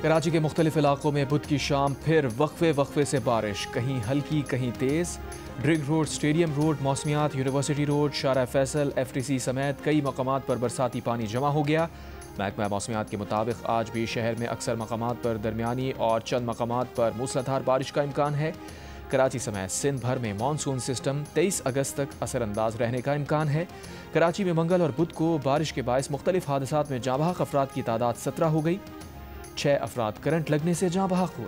कराची के मुख्तलिफ इलाकों में बुध की शाम फिर वक्फे से बारिश, कहीं हल्की कहीं तेज़। ड्रिग रोड, स्टेडियम रोड, मौसमियात, university road, Shahrah Faisal, FTC समेत कई मकामात पर बरसाती पानी जमा हो गया। महकमा मौसमियात के मुताबिक आज भी शहर में अक्सर मकामात पर दरमियानी और चंद मकामात पर मूसलाधार बारिश का इम्कान है। कराची समेत सिंध भर में मानसून सिस्टम 23 अगस्त तक असरअंदाज रहने का इम्कान है। कराची में मंगल और बुध को बारिश के बायस मुख्तलिफ हादसात में जाँ बहक अफराद की तादाद 17 हो गई। 6 अफराद करंट लगने से जाँ बहक हुए।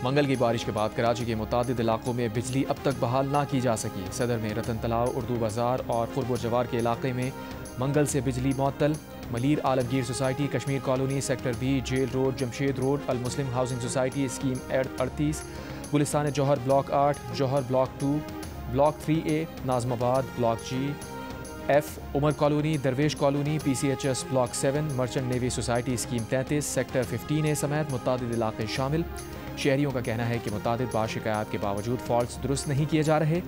मंगल की बारिश के बाद कराची के मुतादिद इलाकों में बिजली अब तक बहाल ना की जा सकी। सदर में रतन तलाव, उर्दू बाजार और कुर्ब जवार के इलाके में मंगल से बिजली मुअत्तल। Malir Alamgir society, Kashmir colony, sector B, jail road, Jamshed road, Al Muslim housing society, scheme 38, Gulistan Jauhar block 8, Jauhar block 2, block 3A, Nazimabad block G, F, Umar colony, Darvesh colony, PCHS block 7, merchant navy society, scheme 33, sector 15A समेत मुतादिद इलाके शामिल। शहरियों का कहना है कि मुतादिद बाशिकायत के बावजूद फॉल्ट्स दुरुस्त नहीं किए जा रहे।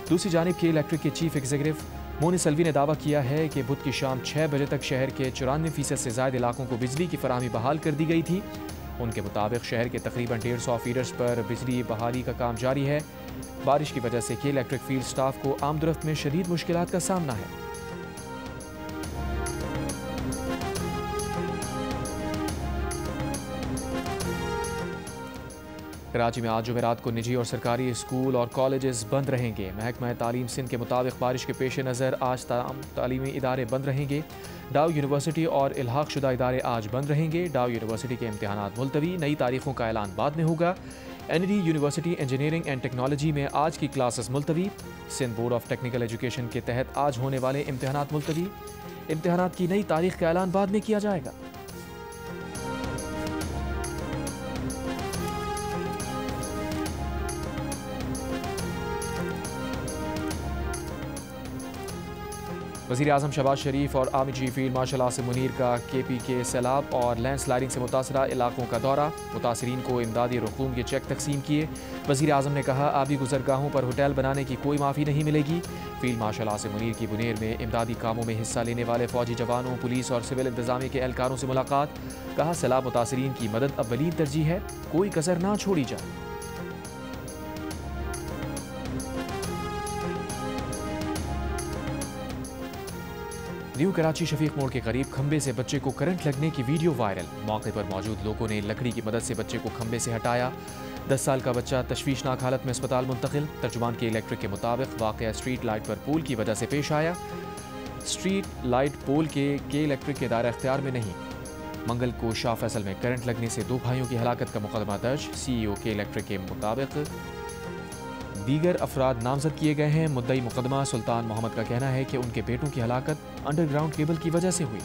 दूसरी जानिब के इलेक्ट्रिक के चीफ एग्जीक्यूटिव मोनी सल्वी ने दावा किया है कि बुध की शाम 6 बजे तक शहर के 94% से ज़ायद इलाकों को बिजली की फराहमी बहाल कर दी गई थी। उनके मुताबिक शहर के तकरीबन 150 फीडर्स पर बिजली बहाली का काम जारी है। बारिश की वजह से के इलेक्ट्रिक फील्ड स्टाफ को आमदरफ्त में शदीद मुश्किलात का सामना है। कराची में आज जुमेरात को निजी और सरकारी स्कूल और कॉलेजेस बंद रहेंगे। महकमा तालीम सिंध के मुताबिक बारिश के पेश नज़र आज तमाम तालीमी इदारे बंद रहेंगे। डाउ यूनिवर्सिटी और इल्हाक शुदा इदारे आज बंद रहेंगे। डाउ यूनिवर्सिटी के इम्तिहानात मुलतवी, नई तारीखों का ऐलान बाद में होगा। NED university engineering and technology में आज की क्लासेस मुलतवी। Sindh board of technical education के तहत आज होने वाले इम्तिहानात मुलतवी। इम्तिहानात की नई तारीख का ऐलान बाद में किया जाएगा। वज़ीर आज़म शहबाज शरीफ और army chief field marshal Asim Munir का KP के सैलाब और लैंड स्लाइडिंग से मुतासरा इलाकों का दौरा। मुतासरीन को इमदादी रकूम के चेक तकसीम किए। वज़ीर आज़म ने कहा आबी गुजरगाहों पर होटल बनाने की कोई माफ़ी नहीं मिलेगी। फील्ड मार्शल आसिम मुनीर की बुनेर में इमदादी कामों में हिस्सा लेने वाले फौजी जवानों, पुलिस और सिविल इंतजामिया के एहलकारों से मुलाकात। कहा सैलाब मुतासरीन की मदद अव्वलीन तरजीह है, कोई कसर ना छोड़ी जाए। न्यू कराची शफीक मोड़ के करीब खंबे से बच्चे को करंट लगने की वीडियो वायरल। मौके पर मौजूद लोगों ने लकड़ी की मदद से बच्चे को खंबे से हटाया। 10 साल का बच्चा तशवीशनाक हालत में अस्पताल मुंतकिल। तर्जुमान के इलेक्ट्रिक के मुताबिक वाक़या स्ट्रीट लाइट पर पोल की वजह से पेश आया। स्ट्रीट लाइट पोल के इलेक्ट्रिक के दायरा इख्तियार में नहीं। मंगल को शाह फैसल में करंट लगने से 2 भाइयों की हलाकत का मुकदमा दर्ज। CEO के इलेक्ट्रिक के मुताबिक दीगर अफराद नामजद किए गए हैं। मुद्दई मुकदमा सुल्तान मोहम्मद का कहना है कि उनके बेटों की हलाकत अंडरग्राउंड केबल की वजह से हुई।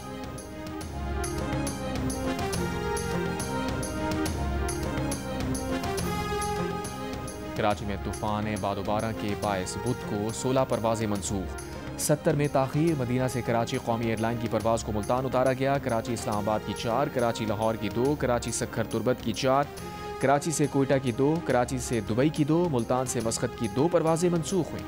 कराची में तूफान बादोबारा के बायस बुध को 16 परवाजें मनसूख। 70 में ताखीर। मदीना से कराची कौमी एयरलाइन की परवाज को मुल्तान उतारा गया। कराची इस्लामाबाद की 4, कराची लाहौर की 2, कराची सखर तुर्बत की 4, कराची से कोयटा की 2, कराची से दुबई की 2, मुल्तान से मस्कत की 2 परवाजें मनसूख हुई।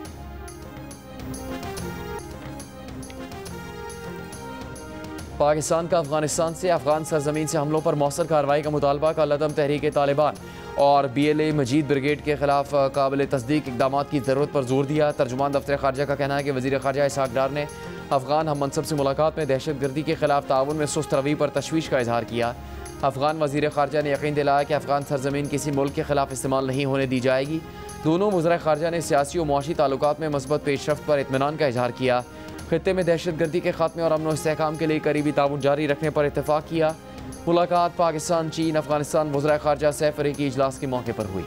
पाकिस्तान का अफगानिस्तान से अफगान सरजमीन से हमलों पर मौसर कार्रवाई का मुतालबा का लदम तहरीक तालिबान और BLA मजीद ब्रिगेड के खिलाफ काबिल तस्दीक इकदाम की ज़रूरत पर जोर दिया। तर्जुमान दफ्तर खारजा का कहना है कि वज़ीर खारजा इसहाक डार ने अफगान हम मनसब से मुलाकात में दहशत गर्दी के खिलाफ ताउन में सुस्त रवैये पर तशवीश का इजहार किया। अफगान वज़ीर खारजा ने यकीन दिलाया कि अफगान सरजमीन किसी मुल्क के खिलाफ इस्तेमाल नहीं होने दी जाएगी। दोनों वज़ीर खारजा ने सियासी और मुआशी ताल्लुकात में मस्बत पेशरफ्त पर इत्मीनान का इजहार किया। खित्ते में दहशत गर्दी के खात्मे और अमन व इस्तेहकाम के लिए करीबी ताउन जारी रखने पर इत्तेफाक किया। मुलाकात पाकिस्तान, चीन, अफगानिस्तान वज़ीर खारजा सैफ अरीकी इजलास के मौके पर हुई।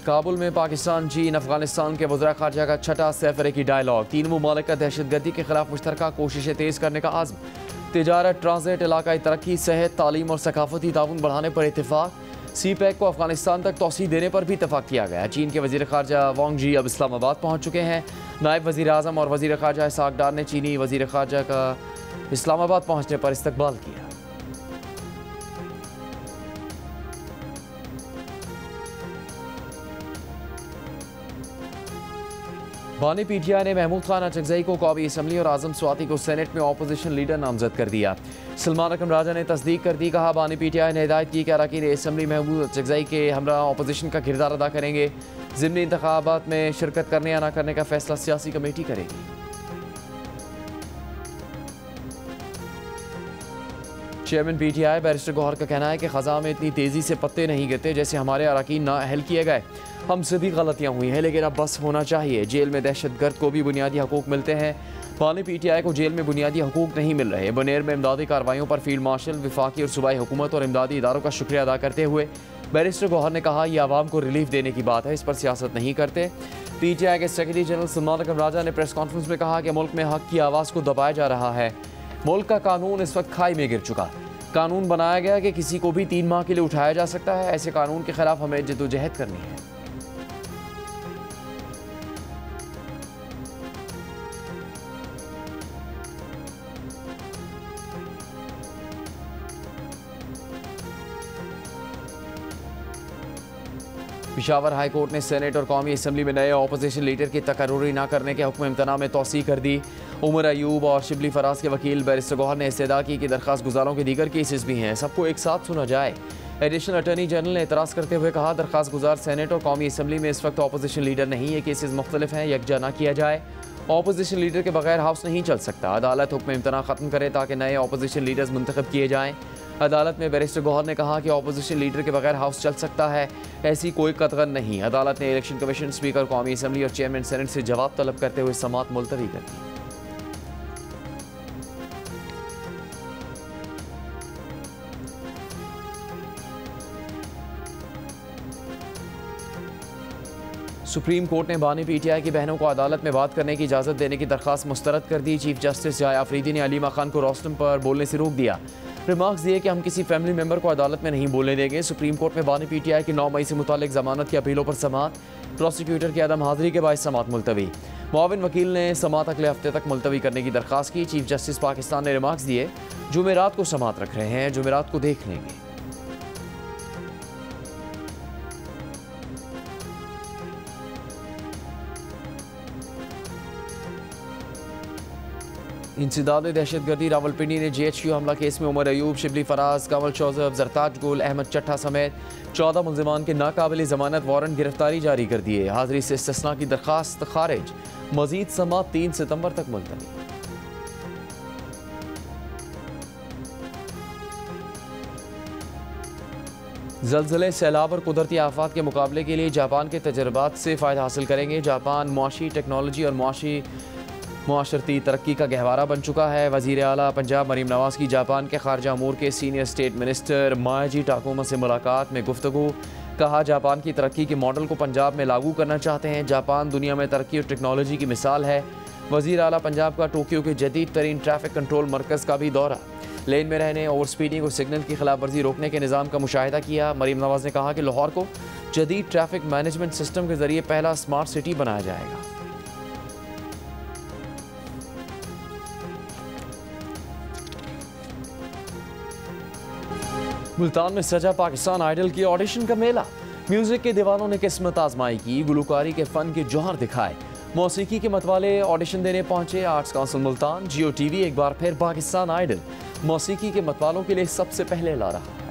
काबुल में पाकिस्तान, चीन, अफगानिस्तान के वज़ीर खारजा का छठा सैफ अरीकी डायलॉग। 3 मुमालिक का दहशत गर्दी के खिलाफ मुश्तरका कोशिशें तेज़ करने का आज़म। तिजारत, ट्रांजिट, इलाकाई तरक्की, सेहत, तालीम और सकाफती ताउन बढ़ाने पर इत्तेफाक। CPEC को अफगानिस्तान तक तोसी देने पर भी इत्तेफाक किया गया। चीन के वज़ीर खारजा वांग जी अब इस्लामाबाद पहुँच चुके हैं। नायब वज़ीर आज़म और वज़ीर खारजा इसहाक डार ने चीनी वज़ीर खारजा का इस्लामाबाद पहुँचने पर इस्तकबाल किया। बानी PTI ने महमूद खान अचकजई को कौमी असम्बली और आजम स्वाति को सेनेट में अपोजिशन लीडर नामजद कर दिया। सलमान अकरम राजा ने तस्दीक कर दी, कहा बानी PTI ने हिदायत की कि अरकान असम्बली महमूद अचकजई के हमरा अपोजिशन का किरदार अदा करेंगे। ज़िमनी इंतखाबात में शिरकत करने या न करने का फैसला सियासी कमेटी करेगी। चेयरमैन PTI बैरिस्टर गौहर का कहना है कि ख़ज़ा में इतनी तेज़ी से पत्ते नहीं गिरते जैसे हमारे अरकान ना अहल किए गए। हमसे भी गलतियाँ हुई हैं, लेकिन अब बस होना चाहिए। जेल में दहशतगर्द को भी बुनियादी हकूक़ मिलते हैं। बानी PTI को जेल में बुनियादी हकूक़ नहीं मिल रहे। बनेर में इमदादी कार्रवाइयों पर फील्ड मार्शल, वफाकी और सूबाई हुकूमत और इमदादी इदारों का शुक्रिया अदा करते हुए बैरिस्टर गौहर ने कहा, यह आवाम को रिलीफ देने की बात है, इस पर सियासत नहीं करते। PTI के सेक्रेटरी जनरल सलमान अकरम राजा ने प्रेस कॉन्फ्रेंस में कहा कि मुल्क में हक की आवाज़ को दबाया जा रहा है। मुल्क का कानून इस वक्त खाई में गिर चुका। कानून बनाया गया कि किसी को भी 3 माह के लिए उठाया जा सकता है। ऐसे कानून के खिलाफ हमें जद्दोजहद करनी है। पेशावर हाई कोर्ट ने सेनेट और कौमी असम्बली में नए अपोजिशन लीडर की तकर्री न करने के हुक्म इम्तना में तोसी कर दी। उमर अयूब और शिबली फराज के वकील बैरिस्टर गौहर ने इस्तदा की कि दरख्वास्त गुजारों के दीगर केसेस भी हैं, सबको एक साथ सुना जाए। एडिशनल अटर्नी जनरल ने एतराज़ करते हुए कहा, दरख्वास्त गुजार सेनेट और कौमी असम्बली में इस वक्त अपोजिशन लीडर नहीं, ये केसेस मुख्तलिफ हैं, यकजा न किया जाए। अपोजिशन लीडर के बगैर हाउस नहीं चल सकता। अदालत हुक्म इम्तना ख़त्म करे ताकि नए अपोजिशन लीडर्स मुंतखब किए जाएँ। अदालत में बैरिस्टर गौहर ने कहा कि अपोजिशन लीडर के बगैर हाउस चल सकता है, ऐसी कोई कतगन नहीं। अदालत ने इलेक्शन कमीशन, स्पीकर कौमी असम्बली और चेयरमैन सेनेट से जवाब तलब करते हुए समाअत मुलतवी कर दी। सुप्रीम कोर्ट ने बानी PTI की बहनों को अदालत में बात करने की इजाज़त देने की दरख्वास्त मुस्तरद कर दी। चीफ जस्टिस जाय आफरीदी ने अलीमा खान को रोस्टम पर बोलने से रोक दिया। रिमार्क्स दिए कि हम किसी फैमिली मेंबर को अदालत में नहीं बोलने देंगे। सुप्रीम कोर्ट में बानी PTI की 9 मई से मुतालिक जमानत की अपीलों पर समाअत। प्रोसिक्यूटर की अदम हाजिरी के बाद समाअत मुलतवी। मुआविन वकील ने समाअत अगले हफ्ते तक मुलतवी करने की दरख्वास्त की। चीफ जस्टिस पाकिस्तान ने रिमार्क्स दिए, जुमेरात को समाअत रख रहे हैं, जुमेरात को देख लेंगे। इंसदाद दहशतगर्दी रावलपिंडी ने GHQ हमला केस में उमर अयूब, शिबली फराज, कंवल चौजब, जरताज गुल, अहमद चट्टा समेत 14 मुल्ज़िमान के नाकाबिल ज़मानत वारंट गिरफ्तारी जारी कर दिए। हाजिरी से इस्तिस्ना की दरख्वास्त खारिज। मजीद समाअत 3 सितंबर तक मुलतवी। ज़लज़ले, सैलाब और कुदरती आफात के मुकाबले के लिए जापान के तजर्बात से फ़ायदा हासिल करेंगे। जापान मुआशी, टेक्नोलॉजी और मुआशरती तरक्की का गहवारा बन चुका है। वज़ीर आला पंजाब मरीम नवाज़ की जापान के खारजा अमूर के सीनियर स्टेट मिनिस्टर मायाजी टाकुमा से मुलाकात में गुफ्तगू। कहा, जापान की तरक्की के मॉडल को पंजाब में लागू करना चाहते हैं। जापान दुनिया में तरक्की और टेक्नोलॉजी की मिसाल है। वज़ीर आला पंजाब का टोक्यो के जदीद तरीन ट्रैफिक कंट्रोल मरकज़ का भी दौरा। लेन में रहने, ओवर स्पीडिंग और सिग्नल की खिलाफ वर्जी रोकने के निज़ाम का मुशाहिदा किया। मरीम नवाज़ ने कहा कि लाहौर को जदीद ट्रैफिक मैनेजमेंट सिस्टम के ज़रिए पहला स्मार्ट सिटी बनाया जाएगा। मुल्तान में सजा पाकिस्तान आइडल की ऑडिशन का मेला। म्यूजिक के दीवानों ने किस्मत आजमाई की, गुलकारी के फन के जौहर दिखाए। मौसीकी के मतवाले ऑडिशन देने पहुंचे। आर्ट्स काउंसिल मुल्तान, जियो TV एक बार फिर पाकिस्तान आइडल मौसीकी के मतवालों के लिए सबसे पहले ला रहा है।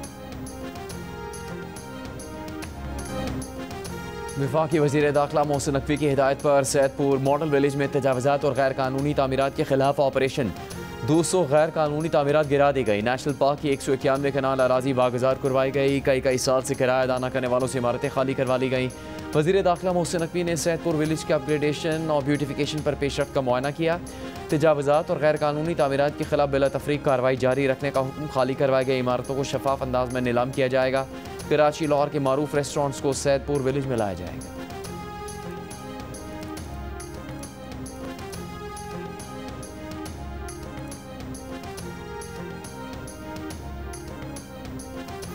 वफाकी वज़ीर दाखिला मोहसिन नकवी की हिदायत पर सैदपुर मॉडल विलेज में तजावुज़ात और गैर कानूनी तामीरात के खिलाफ ऑपरेशन। 200 गैर कानूनी तामीरात गिरा दी गई। नेशनल पार्क की 191 कनाल अराजी बागुजार करवाई गई। कई साल से किराया अदा न करने वालों से इमारतें खाली करवा ली गई। वज़ीर दाखिला मोहसिन नकवी ने सैदपुर विलेज के अपग्रेडेशन और ब्यूटिफिकेशन पर पेशरफ्त का मुआयना किया। तजावुज़ात और गैर कानूनी तामीरात के खिलाफ बिला तफरीक कार्रवाई जारी रखने का हुक्म। खाली करवाई गई इमारतों को शफाफ अंदाज में नीलाम किया जाएगा। कराची, लाहौर के मारूफ रेस्टोरेंट्स को सैदपुर विलेज में लाया जाएगा।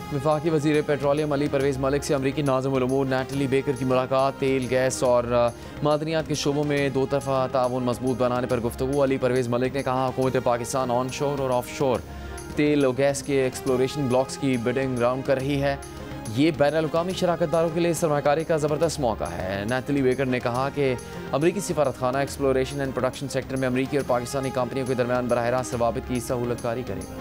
वफाकी वज़ीर पेट्रोलियम अली परवेज़ मलिक से अमरीकी नाज़िमुल उमूर नैटली बेकर की मुलाकात। तेल, गैस और मादनियात के शोबों में दो तरफ़ा ताउन मजबूत बनाने पर गुफ्तगू। अली परवेज़ मलिक ने कहा, हुकूमत पाकिस्तान ऑन शोर और ऑफ शोर तेल और गैस के एक्सप्लोरेशन ब्लॉक्स की बिडिंग राउंड कर रही है। ये बैन-अल-अक़वामी शराकतदारों के लिए सरमाकारी का ज़बरदस्त मौका है। नैथली बेकर ने कहा कि अमरीकी सिफारतखाना एक्सप्लोरेशन एंड प्रोडक्शन सेक्टर में अमरीकी और पाकिस्तानी कंपनियों के दरमियान बराह रास्त रवाबित की सहूलतकारी करेगा।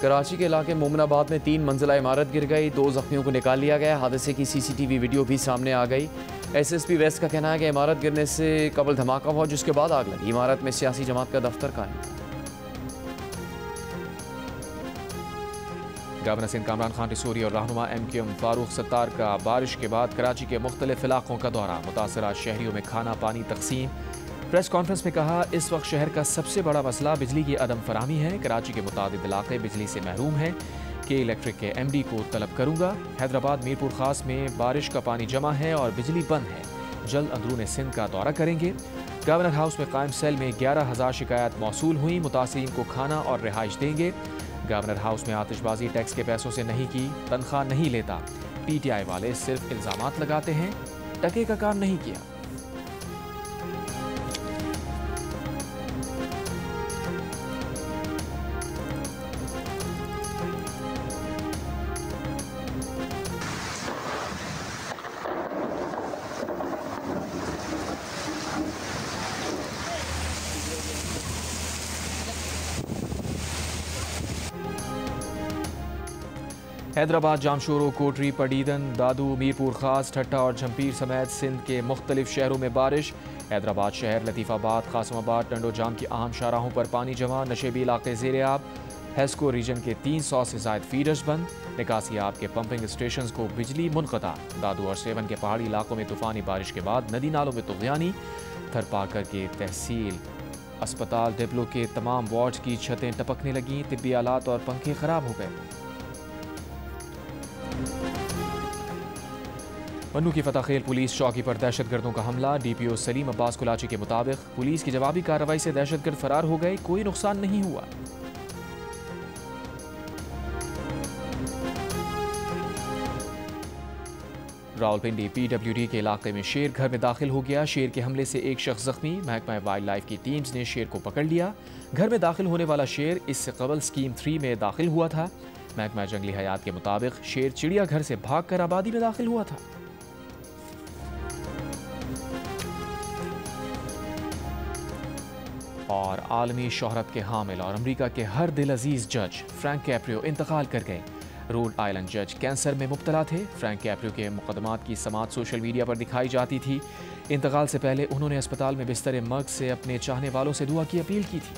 कराची के इलाके मोमिनाबाद में 3 मंजिला इमारत गिर गई, 2 जख्मियों को निकाल लिया गया। हादसे की CCTV वीडियो भी सामने आ गई। SSP वेस्ट का कहना है कि इमारत गिरने से कबल धमाका हुआ, जिसके बाद आग लगी। इमारत में सियासी जमात का दफ्तर कायम था। गवर्नर सिंध कामरान खान रिसोरी और रहनुमा MKM फारूक सत्तार का बारिश के बाद कराची के मुख्तलिफ इलाकों का दौरा, मुतासरा शहरियों में खाना पानी तकसीम। प्रेस कॉन्फ्रेंस में कहा, इस वक्त शहर का सबसे बड़ा मसला बिजली की अदम फराहमी है। कराची के मुतादिद इलाके बिजली से महरूम हैं। के इलेक्ट्रिक के MD को तलब करूंगा। हैदराबाद मीरपुर खास में बारिश का पानी जमा है और बिजली बंद है। जल्द अंदरून सिंध का दौरा करेंगे। गवर्नर हाउस में कायम सेल में 11,000 शिकायत मौसूल हुई। मुतासिरीन को खाना और रिहाइश देंगे। गवर्नर हाउस में आतिशबाजी टैक्स के पैसों से नहीं की, तनख्वाह नहीं लेता। PTI वाले सिर्फ इल्जामात लगाते हैं, टके का काम नहीं किया। हैदराबाद, जामशोरो, कोटरी, पडीदन, दादू, मीरपुर खास, ठट्टा और झंपीर समेत सिंध के मुख्तलिफ शहरों में बारिश। हैदराबाद शहर, लतीफ़ाबाद, कासमाबाद, टंडो जाम की अहम शाहराहों पर पानी जमा। नशेबी इलाके ज़ेरे आब। हेस्को रीजन के 300 से ज़ायद फीडर्स बंद। निकासी आब के पंपिंग स्टेशन को बिजली मुनक़ता। दादू और सेवन के पहाड़ी इलाकों में तूफ़ानी बारिश के बाद नदी नालों में तुग़यानी। थरपाकर के तहसील अस्पताल डिप्लो के तमाम वार्ड की छतें टपकने लगीं। तिब्बी आलात और पंखे ख़राब हो गए। पन्नू की फताखेल पुलिस चौकी पर दहशतगर्दों का हमला। DPO सलीम अब्बास कुलाची के मुताबिक पुलिस की जवाबी कार्रवाई से दहशतगर्द फरार हो गए, कोई नुकसान नहीं हुआ। रावलपिंडी PWD के इलाके में शेर घर में दाखिल हो गया। शेर के हमले से एक शख्स जख्मी। महकमा वाइल्ड लाइफ की टीम्स ने शेर को पकड़ लिया। घर में दाखिल होने वाला शेर इससे कबल स्कीम 3 में दाखिल हुआ था। महकमा जंगली हयात के मुताबिक शेर चिड़ियाघर से भागकर आबादी में दाखिल हुआ था। और आलमी शोहरत के हामिल और अमेरिका के हर दिल अजीज जज फ्रैंक कैप्रियो इंतकाल कर गए। रोड आइलैंड जज कैंसर में मुब्तला थे। फ्रैंक कैप्रियो के मुकदमात की समात सोशल मीडिया पर दिखाई जाती थी। इंतकाल से पहले उन्होंने अस्पताल में बिस्तर मर्ग से अपने चाहने वालों से दुआ की अपील की थी।